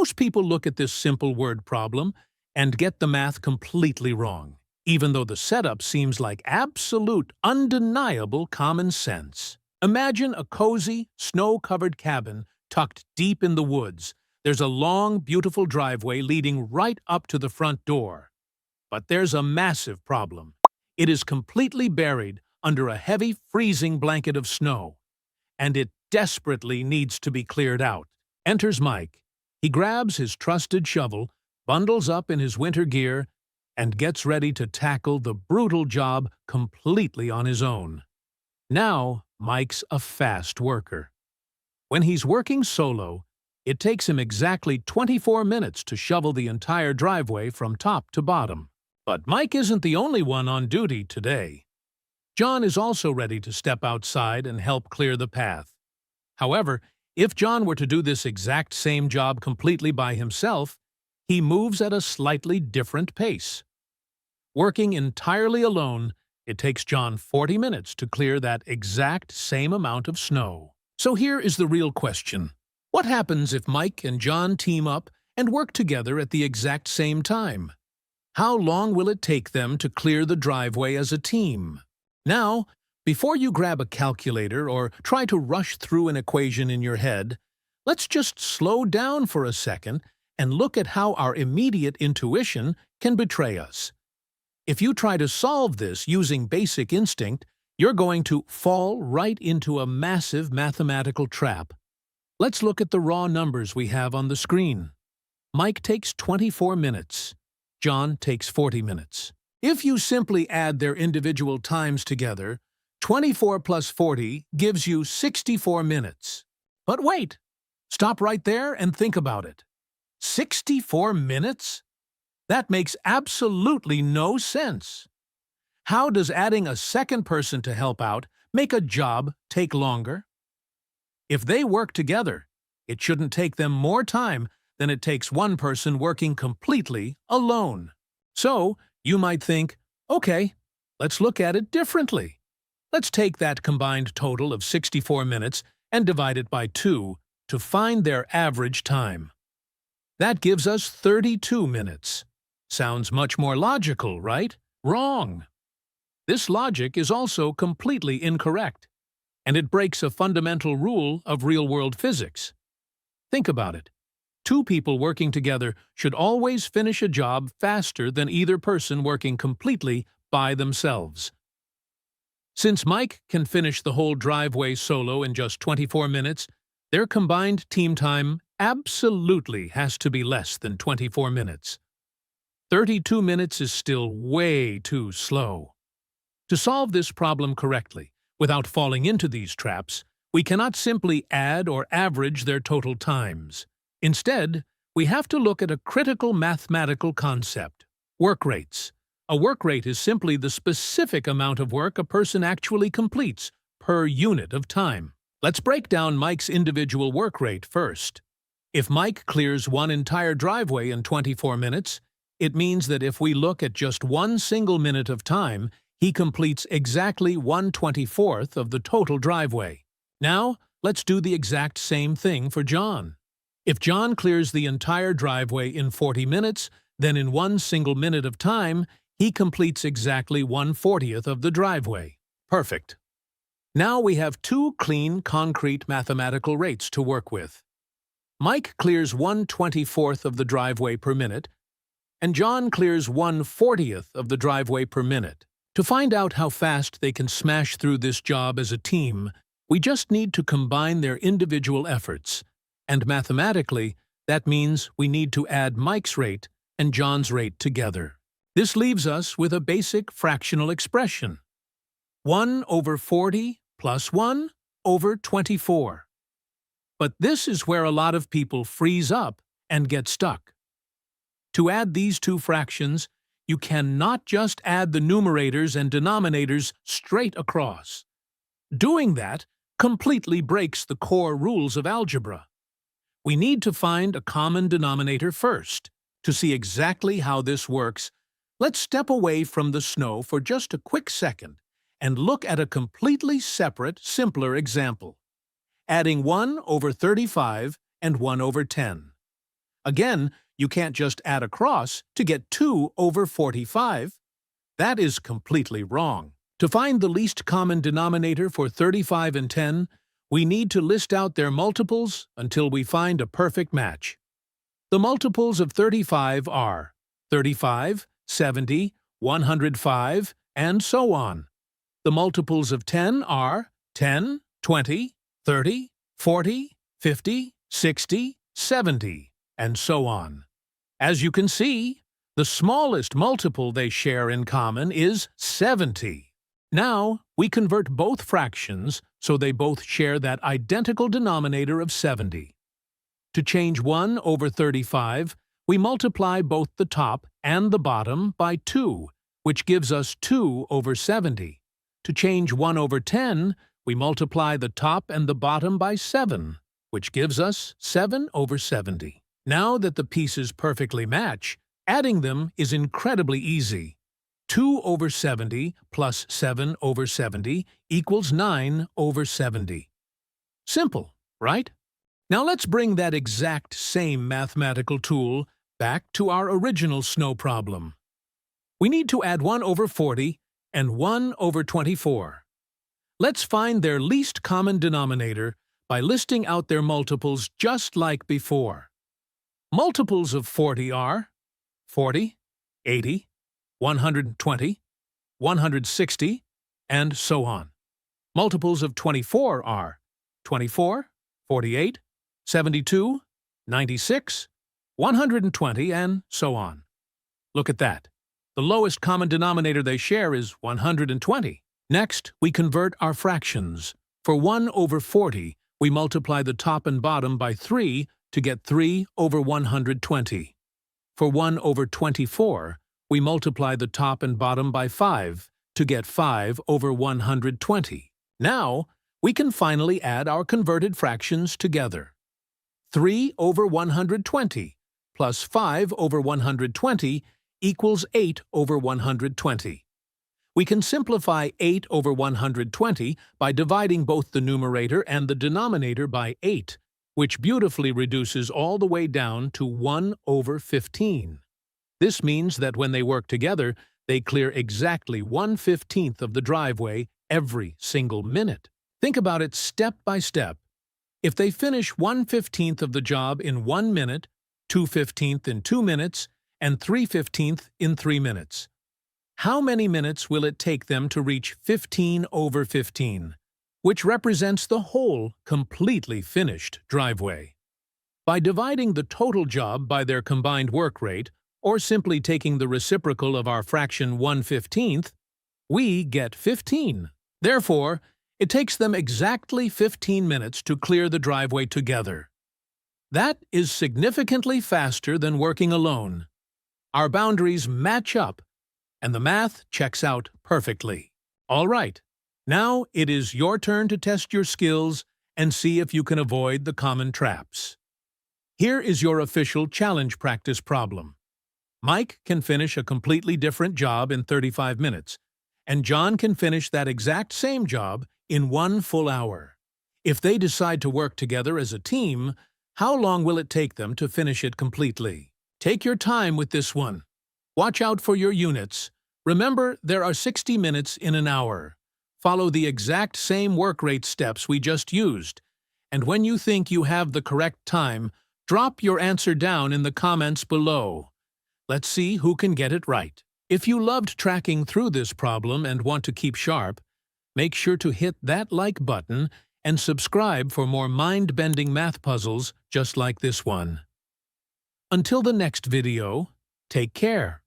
Most people look at this simple word problem and get the math completely wrong, even though the setup seems like absolute, undeniable common sense. Imagine a cozy, snow-covered cabin tucked deep in the woods. There's a long, beautiful driveway leading right up to the front door. But there's a massive problem. It is completely buried under a heavy, freezing blanket of snow, and it desperately needs to be cleared out. Enters Mike. He grabs his trusted shovel, bundles up in his winter gear, and gets ready to tackle the brutal job completely on his own. Now, Mike's a fast worker. When he's working solo, it takes him exactly 24 minutes to shovel the entire driveway from top to bottom. But Mike isn't the only one on duty today. John is also ready to step outside and help clear the path. However, if John were to do this exact same job completely by himself, he moves at a slightly different pace. Working entirely alone, it takes John 40 minutes to clear that exact same amount of snow. So here is the real question. What happens if Mike and John team up and work together at the exact same time? How long will it take them to clear the driveway as a team? Now, before you grab a calculator or try to rush through an equation in your head, let's just slow down for a second and look at how our immediate intuition can betray us. If you try to solve this using basic instinct, you're going to fall right into a massive mathematical trap. Let's look at the raw numbers we have on the screen. Mike takes 24 minutes. John takes 40 minutes. If you simply add their individual times together, 24 plus 40 gives you 64 minutes. But wait! Stop right there and think about it. 64 minutes? That makes absolutely no sense. How does adding a second person to help out make a job take longer? If they work together, it shouldn't take them more time than it takes one person working completely alone. So, you might think, okay, let's look at it differently. Let's take that combined total of 64 minutes and divide it by 2 to find their average time. That gives us 32 minutes. Sounds much more logical, right? Wrong. This logic is also completely incorrect, and it breaks a fundamental rule of real-world physics. Think about it. Two people working together should always finish a job faster than either person working completely by themselves. Since Mike can finish the whole driveway solo in just 24 minutes, their combined team time absolutely has to be less than 24 minutes. 32 minutes is still way too slow. To solve this problem correctly, without falling into these traps, we cannot simply add or average their total times. Instead, we have to look at a critical mathematical concept: work rates. A work rate is simply the specific amount of work a person actually completes per unit of time. Let's break down Mike's individual work rate first. If Mike clears one entire driveway in 24 minutes, it means that if we look at just one single minute of time, he completes exactly 1/24th of the total driveway. Now, let's do the exact same thing for John. If John clears the entire driveway in 40 minutes, then in one single minute of time, he completes exactly 1/40th of the driveway. Perfect. Now we have two clean, concrete mathematical rates to work with. Mike clears 1/24th of the driveway per minute, and John clears 1/40th of the driveway per minute. To find out how fast they can smash through this job as a team, we just need to combine their individual efforts. And mathematically, that means we need to add Mike's rate and John's rate together. This leaves us with a basic fractional expression: 1/40 plus 1/24. But this is where a lot of people freeze up and get stuck. To add these two fractions, you cannot just add the numerators and denominators straight across. Doing that completely breaks the core rules of algebra. We need to find a common denominator first. To see exactly how this works, let's step away from the snow for just a quick second and look at a completely separate, simpler example: adding 1/35 and 1/10. Again, you can't just add across to get 2 over 45. That is completely wrong. To find the least common denominator for 35 and 10, we need to list out their multiples until we find a perfect match. The multiples of 35 are 35, 70, 105, and so on. The multiples of 10 are 10, 20, 30, 40, 50, 60, 70, and so on. As you can see, the smallest multiple they share in common is 70. Now, we convert both fractions so they both share that identical denominator of 70. To change 1 over 35, we multiply both the top and the bottom by 2, which gives us 2 over 70. To change 1 over 10, we multiply the top and the bottom by 7, which gives us 7 over 70. Now that the pieces perfectly match, adding them is incredibly easy. 2 over 70 plus 7 over 70 equals 9 over 70. Simple, right? Now let's bring that exact same mathematical tool back to our original snow problem. We need to add 1 over 40 and 1 over 24. Let's find their least common denominator by listing out their multiples just like before. Multiples of 40 are 40, 80, 120, 160, and so on. Multiples of 24 are 24, 48, 72, 96, 120, and so on. Look at that. The lowest common denominator they share is 120. Next, we convert our fractions. For 1 over 40, we multiply the top and bottom by 3 to get 3 over 120. For 1 over 24, we multiply the top and bottom by 5 to get 5 over 120. Now, we can finally add our converted fractions together. 3 over 120 plus 5 over 120 equals 8 over 120. We can simplify 8 over 120 by dividing both the numerator and the denominator by 8, which beautifully reduces all the way down to 1 over 15. This means that when they work together, they clear exactly 1/15 of the driveway every single minute. Think about it step by step. If they finish 1/15 of the job in 1 minute, 2/15 in 2 minutes, and 3/15 in 3 minutes, how many minutes will it take them to reach 15 over 15, which represents the whole, completely finished driveway? By dividing the total job by their combined work rate, or simply taking the reciprocal of our fraction 1/15, we get 15. Therefore, it takes them exactly 15 minutes to clear the driveway together. That is significantly faster than working alone. Our boundaries match up, and the math checks out perfectly. All right, now it is your turn to test your skills and see if you can avoid the common traps. Here is your official challenge practice problem. Mike can finish a completely different job in 35 minutes, and John can finish that exact same job in 1 full hour. If they decide to work together as a team, how long will it take them to finish it completely? Take your time with this one. Watch out for your units. Remember, there are 60 minutes in an hour. Follow the exact same work rate steps we just used, and when you think you have the correct time, drop your answer down in the comments below. Let's see who can get it right. If you loved tracking through this problem and want to keep sharp, make sure to hit that like button and subscribe for more mind-bending math puzzles just like this one. Until the next video, take care.